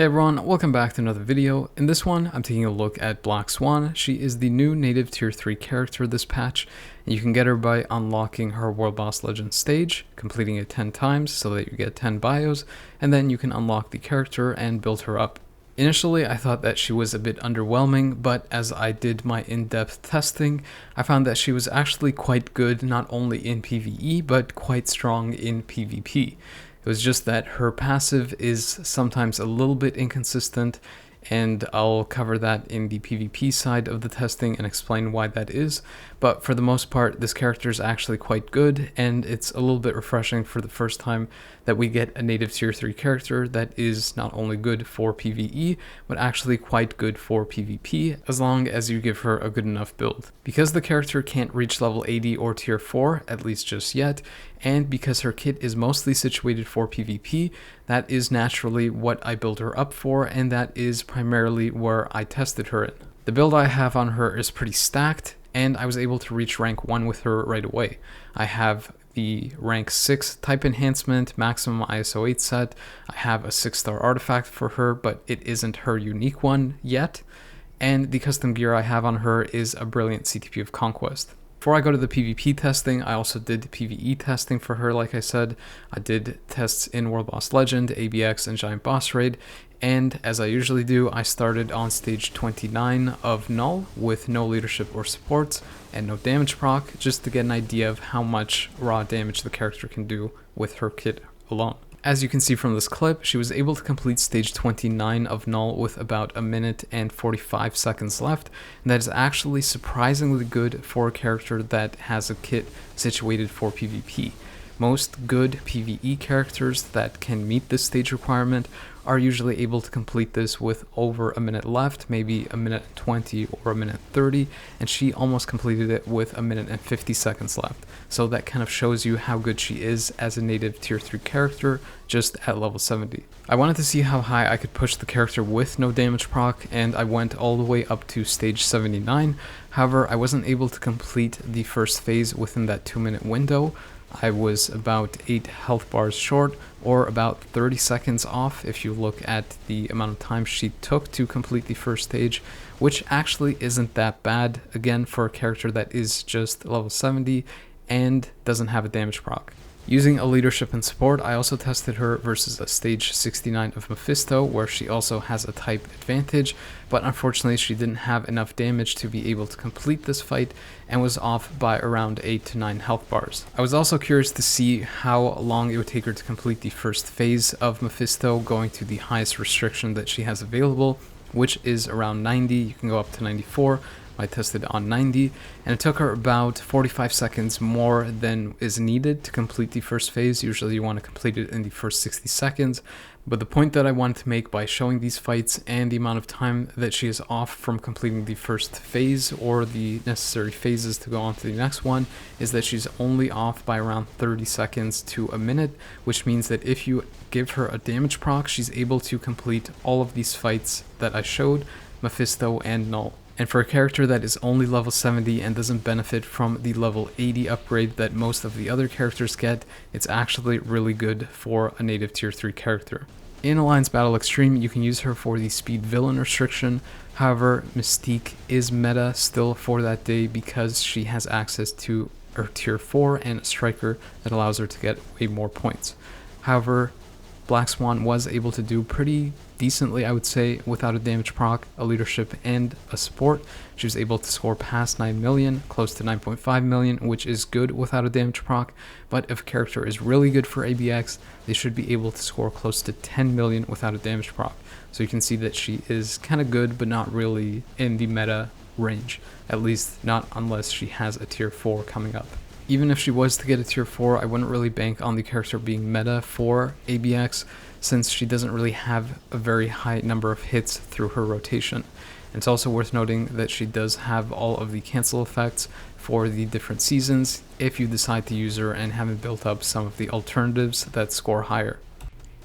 Hey everyone, welcome back to another video. In this one, I'm taking a look at Black Swan. She is the new native tier 3 character this patch, and you can get her by unlocking her World Boss Legend stage, completing it 10 times so that you get 10 bios, and then you can unlock the character and build her up. Initially, I thought that she was a bit underwhelming, but as I did my in-depth testing, I found that she was actually quite good not only in PvE, but quite strong in PvP. It was just that her passive is sometimes a little bit inconsistent, and I'll cover that in the PvP side of the testing and explain why that is. But for the most part, this character is actually quite good, and it's a little bit refreshing for the first time that we get a native tier 3 character that is not only good for PvE, but actually quite good for PvP, as long as you give her a good enough build. Because the character can't reach level 80 or tier 4, at least just yet, and because her kit is mostly situated for PvP, that is naturally what I build her up for, and that is primarily where I tested her in. The build I have on her is pretty stacked, and I was able to reach rank 1 with her right away. I have the rank 6 type enhancement, maximum ISO 8 set. I have a 6-star artifact for her, but it isn't her unique one yet. And the custom gear I have on her is a brilliant CTP of Conquest. Before I go to the PvP testing, I also did PvE testing for her. Like I said, I did tests in World Boss Legend, ABX, and Giant Boss Raid. And as I usually do, I started on stage 29 of Null with no leadership or supports and no damage proc, just to get an idea of how much raw damage the character can do with her kit alone. As you can see from this clip, she was able to complete stage 29 of Null with about a minute and 45 seconds left, and that is actually surprisingly good for a character that has a kit situated for PvP. Most good PvE characters that can meet this stage requirement are usually able to complete this with over a minute left, maybe a minute 20 or a minute 30, and she almost completed it with a minute and 50 seconds left. So that kind of shows you how good she is as a native tier 3 character just at level 70. I wanted to see how high I could push the character with no damage proc, and I went all the way up to stage 79. However, I wasn't able to complete the first phase within that 2-minute window. I was about 8 health bars short, or about 30 seconds off if you look at the amount of time she took to complete the first stage, which actually isn't that bad, again, for a character that is just level 70 and doesn't have a damage proc. Using a leadership and support, I also tested her versus a stage 69 of Mephisto, where she also has a type advantage, but unfortunately she didn't have enough damage to be able to complete this fight and was off by around 8 to 9 health bars. I was also curious to see how long it would take her to complete the first phase of Mephisto, going to the highest restriction that she has available, which is around 90. You can go up to 94. I tested on 90, and it took her about 45 seconds more than is needed to complete the first phase. Usually you want to complete it in the first 60 seconds, but the point that I wanted to make by showing these fights and the amount of time that she is off from completing the first phase or the necessary phases to go on to the next one is that she's only off by around 30 seconds to a minute, which means that if you give her a damage proc, she's able to complete all of these fights that I showed, Mephisto and Null. And for a character that is only level 70 and doesn't benefit from the level 80 upgrade that most of the other characters get, it's actually really good for a native tier 3 character. In Alliance Battle Extreme, you can use her for the speed villain restriction. However, Mystique is meta still for that day because she has access to her tier 4 and a striker that allows her to get way more points. However, Black Swan was able to do pretty decently, I would say, without a damage proc, a leadership, and a support. She was able to score past 9 million, close to 9.5 million, which is good without a damage proc, but if a character is really good for ABX, they should be able to score close to 10 million without a damage proc. So you can see that she is kind of good, but not really in the meta range, at least not unless she has a tier 4 coming up. Even if she was to get a tier 4, I wouldn't really bank on the character being meta for ABX, since she doesn't really have a very high number of hits through her rotation. It's also worth noting that she does have all of the cancel effects for the different seasons if you decide to use her and haven't built up some of the alternatives that score higher.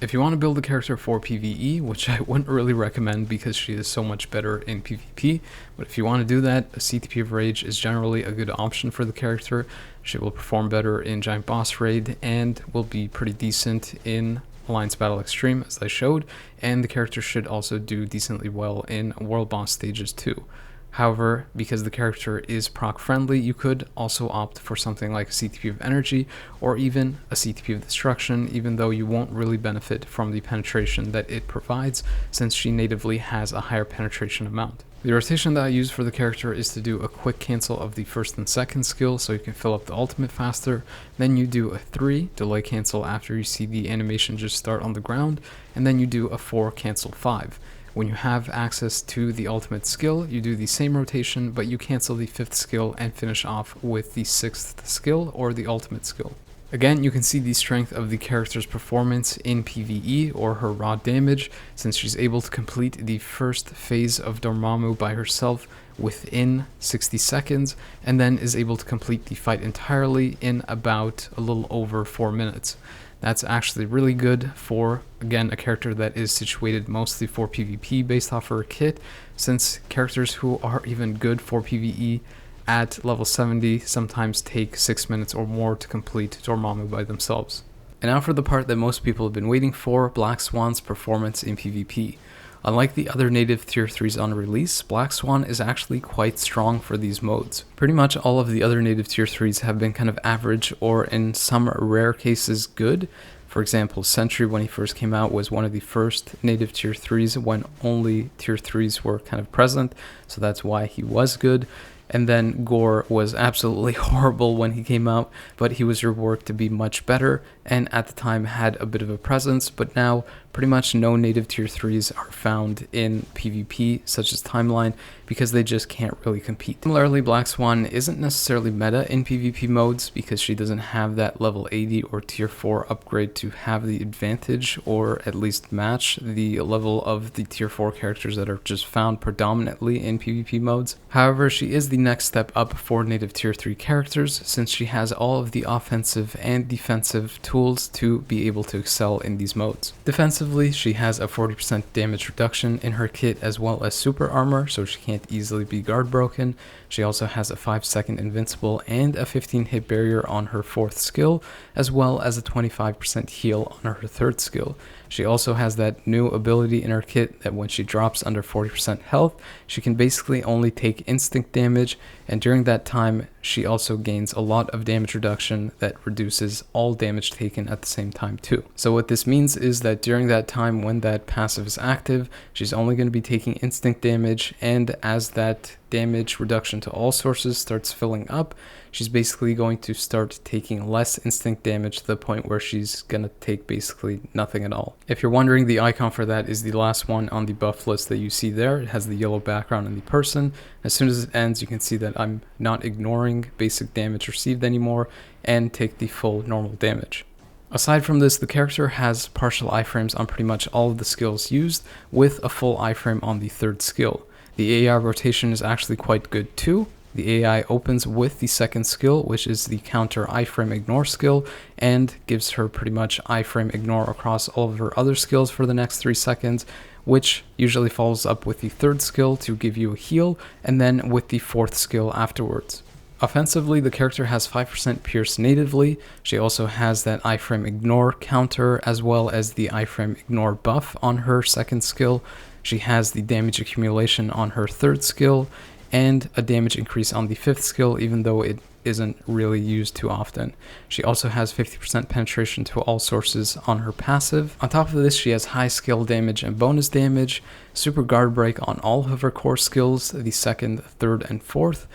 If you want to build a character for PvE, which I wouldn't really recommend because she is so much better in PvP, but if you want to do that, a CTP of Rage is generally a good option for the character. She will perform better in Giant Boss Raid and will be pretty decent in Alliance Battle Extreme, as I showed, and the character should also do decently well in World Boss stages too. However, because the character is proc friendly, you could also opt for something like a CTP of Energy or even a CTP of Destruction, even though you won't really benefit from the penetration that it provides, since she natively has a higher penetration amount. The rotation that I use for the character is to do a quick cancel of the first and second skill so you can fill up the ultimate faster. Then you do a 3 delay cancel after you see the animation just start on the ground, and then you do a 4 cancel 5. When you have access to the ultimate skill, you do the same rotation, but you cancel the 5th skill and finish off with the 6th skill or the ultimate skill. Again, you can see the strength of the character's performance in PvE or her raw damage, since she's able to complete the first phase of Dormammu by herself within 60 seconds, and then is able to complete the fight entirely in about a little over 4 minutes. That's actually really good for, again, a character that is situated mostly for PvP based off her kit, since characters who are even good for PvE at level 70 sometimes take 6 minutes or more to complete Dormammu by themselves. And now for the part that most people have been waiting for, Black Swan's performance in PvP. Unlike the other native tier 3s on release, Black Swan is actually quite strong for these modes. Pretty much all of the other native tier 3s have been kind of average or in some rare cases good. For example, Sentry, when he first came out, was one of the first native tier 3s when only tier 3s were kind of present, so that's why he was good. And then Gore was absolutely horrible when he came out, but he was reworked to be much better, and at the time had a bit of a presence, but now pretty much no native tier 3s are found in PvP, such as Timeline, because they just can't really compete. Similarly, Black Swan isn't necessarily meta in PvP modes, because she doesn't have that level 80 or tier 4 upgrade to have the advantage, or at least match the level of the tier 4 characters that are just found predominantly in PvP modes. However, she is the next step up for native tier 3 characters, since she has all of the offensive and defensive tools to be able to excel in these modes. Defensively, she has a 40% damage reduction in her kit as well as super armor, so she can't easily be guard broken. She also has a 5-second invincible and a 15 hit barrier on her 4th skill, as well as a 25% heal on her 3rd skill. She also has that new ability in her kit that when she drops under 40% health, she can basically only take instinct damage, and during that time, she also gains a lot of damage reduction that reduces all damage taken at the same time too. So what this means is that during that time when that passive is active, she's only going to be taking instinct damage, and as that damage reduction to all sources starts filling up, she's basically going to start taking less instinct damage to the point where she's going to take basically nothing at all. If you're wondering, the icon for that is the last one on the buff list that you see there. It has the yellow background and the person. As soon as it ends, you can see that I'm not ignoring basic damage received anymore and take the full normal damage. Aside from this, the character has partial iframes on pretty much all of the skills used, with a full iframe on the 3rd skill. The AI rotation is actually quite good too. The AI opens with the 2nd skill, which is the counter iframe ignore skill, and gives her pretty much iframe ignore across all of her other skills for the next 3 seconds, which usually follows up with the 3rd skill to give you a heal, and then with the 4th skill afterwards. Offensively, the character has 5% pierce natively. She also has that iframe ignore counter as well as the iframe ignore buff on her 2nd skill. She has the damage accumulation on her 3rd skill and a damage increase on the 5th skill, even though it isn't really used too often. She also has 50% penetration to all sources on her passive. On top of this, she has high skill damage and bonus damage, super guard break on all of her core skills, the 2nd, 3rd, and 4th,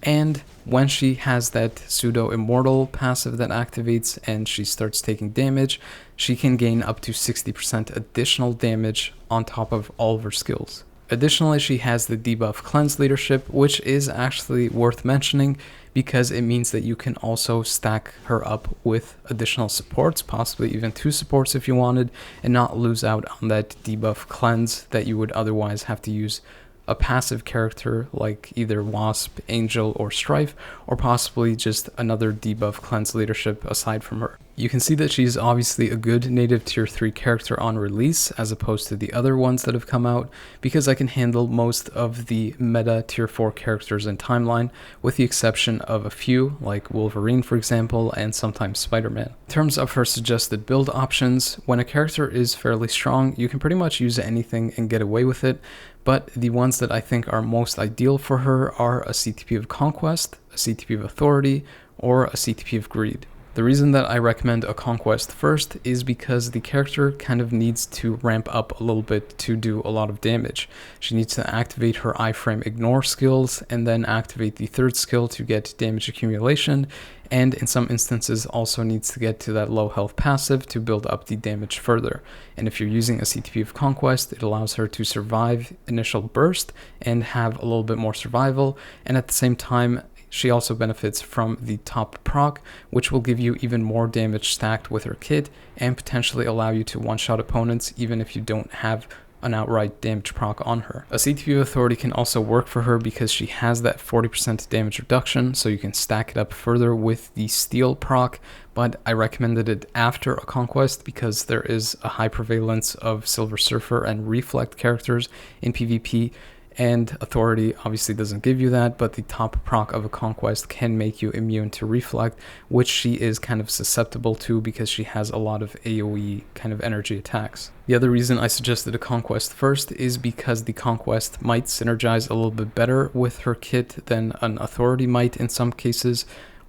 and when she has that pseudo immortal passive that activates and she starts taking damage, she can gain up to 60% additional damage on top of all of her skills. Additionally, she has the debuff cleanse leadership, which is actually worth mentioning because it means that you can also stack her up with additional supports, possibly even 2 supports if you wanted, and not lose out on that debuff cleanse that you would otherwise have to use a passive character like either Wasp, Angel, or Strife, or possibly just another debuff cleanse leadership aside from her. You can see that she's obviously a good native tier 3 character on release as opposed to the other ones that have come out, because I can handle most of the meta tier 4 characters in timeline, with the exception of a few like Wolverine for example, and sometimes Spider-Man. In terms of her suggested build options, when a character is fairly strong, you can pretty much use anything and get away with it, but the ones that I think are most ideal for her are a CTP of Conquest, a CTP of Authority, or a CTP of Greed. The reason that I recommend a Conquest first is because the character kind of needs to ramp up a little bit to do a lot of damage. She needs to activate her iframe ignore skills and then activate the third skill to get damage accumulation, and in some instances also needs to get to that low health passive to build up the damage further. And if you're using a CTP of Conquest, it allows her to survive initial burst and have a little bit more survival, and at the same time she also benefits from the top proc, which will give you even more damage stacked with her kit and potentially allow you to one-shot opponents even if you don't have an outright damage proc on her. A CTP of Authority can also work for her because she has that 40% damage reduction, so you can stack it up further with the Steel proc, but I recommended it after a Conquest because there is a high prevalence of Silver Surfer and Reflect characters in PvP, and Authority obviously doesn't give you that, but the top proc of a Conquest can make you immune to Reflect, which she is kind of susceptible to because she has a lot of AoE kind of energy attacks. The other reason I suggested a Conquest first is because the Conquest might synergize a little bit better with her kit than an Authority might in some cases,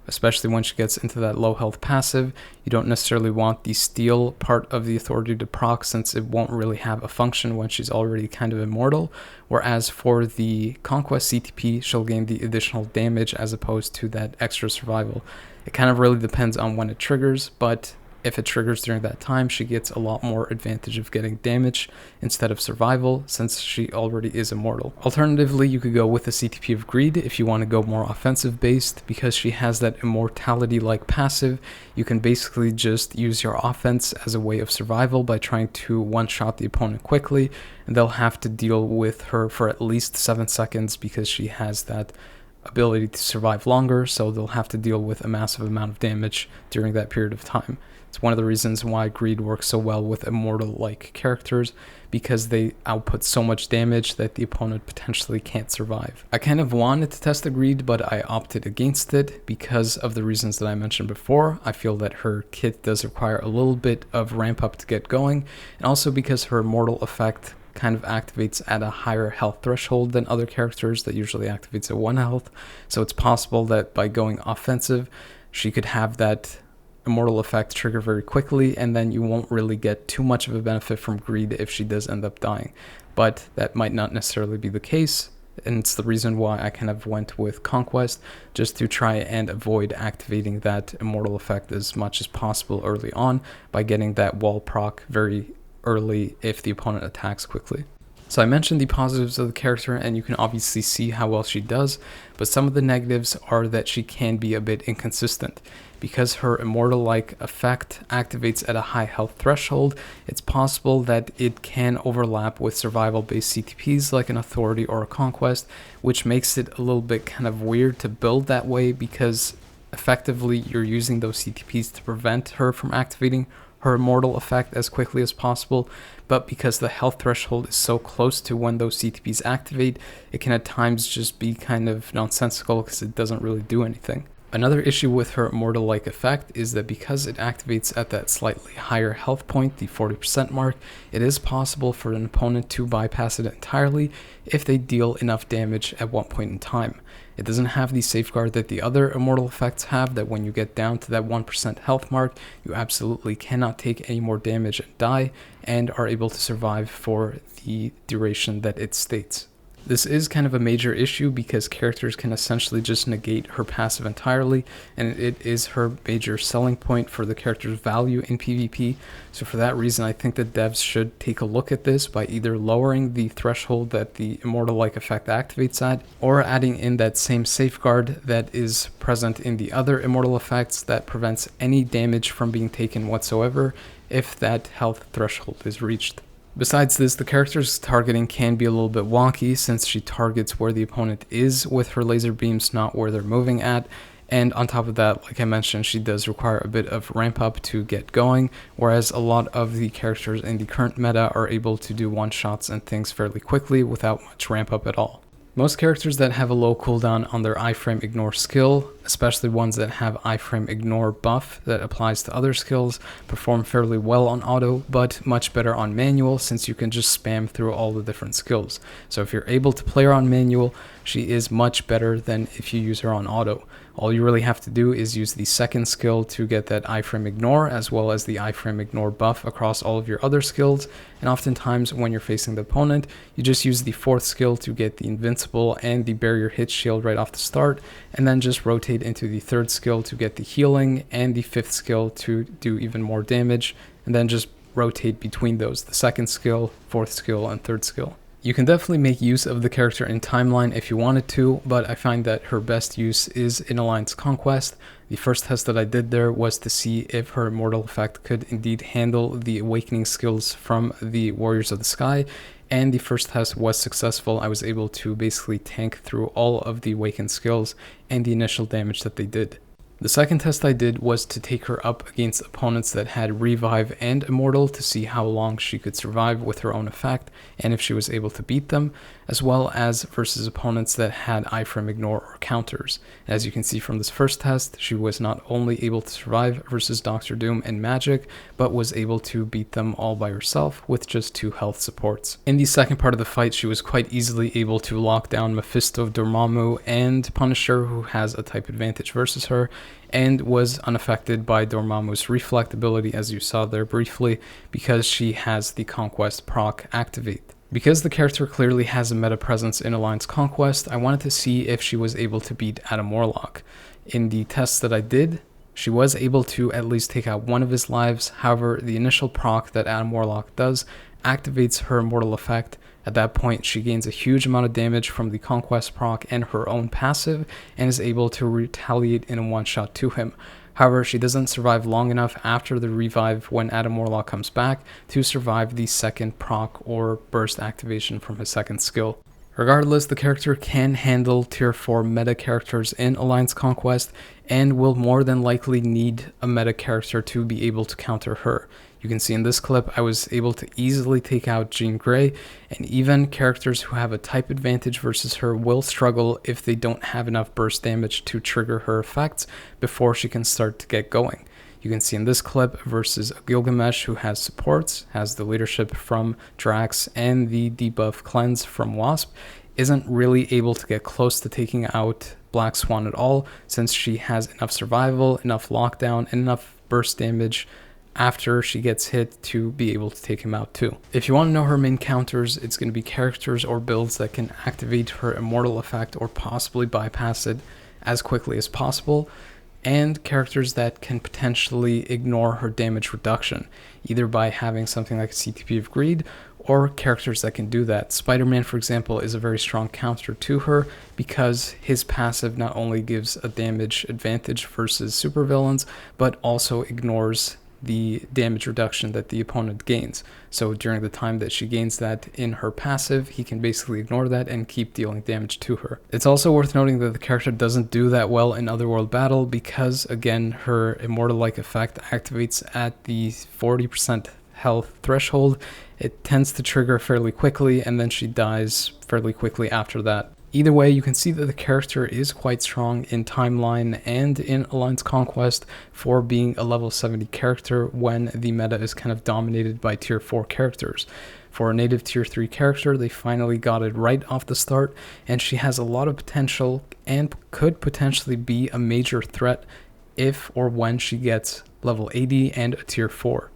especially when she gets into that low health passive. You don't necessarily want the Steel part of the Authority to proc since it won't really have a function when she's already kind of immortal, whereas for the Conquest CTP, she'll gain the additional damage as opposed to that extra survival. It kind of really depends on when it triggers, but if it triggers during that time, she gets a lot more advantage of getting damage instead of survival since she already is immortal. Alternatively, you could go with the CTP of Greed if you want to go more offensive based. Because she has that immortality like passive, you can basically just use your offense as a way of survival by trying to one-shot the opponent quickly, and they'll have to deal with her for at least 7 seconds because she has that ability to survive longer, so they'll have to deal with a massive amount of damage during that period of time. It's one of the reasons why Greed works so well with immortal-like characters, because they output so much damage that the opponent potentially can't survive. I kind of wanted to test the Greed, but I opted against it because of the reasons that I mentioned before. I feel that her kit does require a little bit of ramp up to get going, and also because her immortal effect kind of activates at a higher health threshold than other characters that usually activates at 1 health. So it's possible that by going offensive, she could have that immortal effect trigger very quickly, and then you won't really get too much of a benefit from Greed if she does end up dying. But that might not necessarily be the case, and it's the reason why I kind of went with Conquest, just to try and avoid activating that immortal effect as much as possible early on by getting that wall proc very early if the opponent attacks quickly. So I mentioned the positives of the character, and you can obviously see how well she does, but some of the negatives are that she can be a bit inconsistent. Because her immortal-like effect activates at a high health threshold, it's possible that it can overlap with survival-based CTPs like an Authority or a Conquest, which makes it a little bit kind of weird to build that way, because effectively you're using those CTPs to prevent her from activating her immortal effect as quickly as possible, but because the health threshold is so close to when those CTPs activate, it can at times just be kind of nonsensical because it doesn't really do anything. Another issue with her immortal-like effect is that because it activates at that slightly higher health point, the 40% mark, it is possible for an opponent to bypass it entirely if they deal enough damage at one point in time. It doesn't have the safeguard that the other immortal effects have, that when you get down to that 1% health mark, you absolutely cannot take any more damage and die, and are able to survive for the duration that it states. This is kind of a major issue because characters can essentially just negate her passive entirely, and it is her major selling point for the character's value in PvP. So for that reason, I think that devs should take a look at this by either lowering the threshold that the immortal-like effect activates at, or adding in that same safeguard that is present in the other immortal effects that prevents any damage from being taken whatsoever if that health threshold is reached. Besides this, the character's targeting can be a little bit wonky since she targets where the opponent is with her laser beams, not where they're moving at, And on top of that, like I mentioned, she does require a bit of ramp up to get going, whereas a lot of the characters in the current meta are able to do one-shots and things fairly quickly without much ramp up at all. Most characters that have a low cooldown on their iframe ignore skill, especially ones that have iframe ignore buff that applies to other skills, perform fairly well on auto, but much better on manual since you can just spam through all the different skills. So if you're able to play her on manual, she is much better than if you use her on auto. All you really have to do is use the second skill to get that iframe ignore as well as the iframe ignore buff across all of your other skills, and oftentimes when you're facing the opponent, you just use the fourth skill to get the invincible and the barrier hit shield right off the start, and then just rotate into the third skill to get the healing and the fifth skill to do even more damage, and then just rotate between those, the second skill, fourth skill, and third skill. You can definitely make use of the character in timeline if you wanted to, but I find that her best use is in Alliance Conquest. The first test that I did there was to see if her immortal effect could indeed handle the awakening skills from the Warriors of the Sky, and the first test was successful. I was able to basically tank through all of the awakened skills and the initial damage that they did. The second test I did was to take her up against opponents that had Revive and Immortal to see how long she could survive with her own effect and if she was able to beat them, as well as versus opponents that had iframe ignore or counters. As you can see from this first test, she was not only able to survive versus Dr. Doom and Magic, but was able to beat them all by herself with just 2 health supports. In the second part of the fight, she was quite easily able to lock down Mephisto, Dormammu, and Punisher, who has a type advantage versus her, and was unaffected by Dormammu's reflect ability, as you saw there briefly, because she has the Conquest proc activate. Because the character clearly has a meta presence in Alliance Conquest, I wanted to see if she was able to beat Adam Warlock. In the tests that I did, she was able to at least take out one of his lives. However, the initial proc that Adam Warlock does activates her immortal effect. At that point, she gains a huge amount of damage from the Conquest proc and her own passive, and is able to retaliate in a one-shot to him. However, she doesn't survive long enough after the revive when Adam Warlock comes back to survive the second proc or burst activation from his second skill. Regardless, the character can handle tier 4 meta characters in Alliance Conquest and will more than likely need a meta character to be able to counter her. You can see in this clip I was able to easily take out Jean Grey, and even characters who have a type advantage versus her will struggle if they don't have enough burst damage to trigger her effects before she can start to get going. You can see in this clip versus Gilgamesh, who has supports, has the leadership from Drax and the debuff cleanse from Wasp, isn't really able to get close to taking out Black Swan at all, since she has enough survival, enough lockdown, and enough burst damage after she gets hit to be able to take him out too. If you want to know her main counters, it's going to be characters or builds that can activate her immortal effect or possibly bypass it as quickly as possible, and characters that can potentially ignore her damage reduction, either by having something like a CTP of Greed, or characters that can do that. Spider-Man, for example, is a very strong counter to her because his passive not only gives a damage advantage versus supervillains, but also ignores the damage reduction that the opponent gains. So during the time that she gains that in her passive, he can basically ignore that and keep dealing damage to her. It's also worth noting that the character doesn't do that well in Otherworld Battle because, again, her immortal-like effect activates at the 40% health threshold. It tends to trigger fairly quickly, and then she dies fairly quickly after that. Either way, you can see that the character is quite strong in Timeline and in Alliance Conquest for being a level 70 character when the meta is kind of dominated by tier 4 characters. For a native tier 3 character, they finally got it right off the start, and she has a lot of potential and could potentially be a major threat if or when she gets level 80 and a tier 4.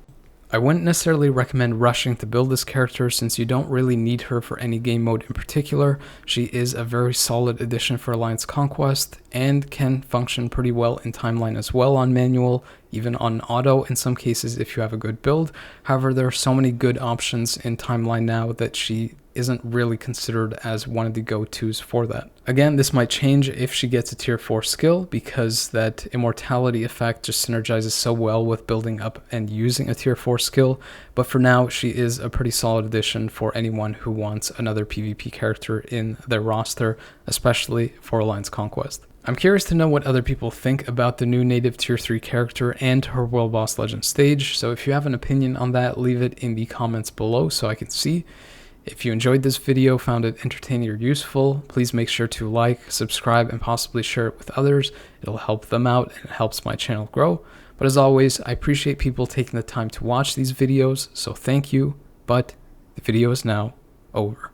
I wouldn't necessarily recommend rushing to build this character since you don't really need her for any game mode in particular. She is a very solid addition for Alliance Conquest and can function pretty well in Timeline as well on manual, even on auto in some cases if you have a good build. However, there are so many good options in Timeline now that she isn't really considered as one of the go-tos for that. Again, this might change if she gets a tier 4 skill because that immortality effect just synergizes so well with building up and using a tier 4 skill, but for now she is a pretty solid addition for anyone who wants another PvP character in their roster, especially for Alliance Conquest. I'm curious to know what other people think about the new native tier 3 character and her World Boss Legend stage, so if you have an opinion on that, leave it in the comments below so I can see. If you enjoyed this video, found it entertaining or useful, please make sure to like, subscribe, and possibly share it with others. It'll help them out and it helps my channel grow. But as always, I appreciate people taking the time to watch these videos, so thank you, but the video is now over.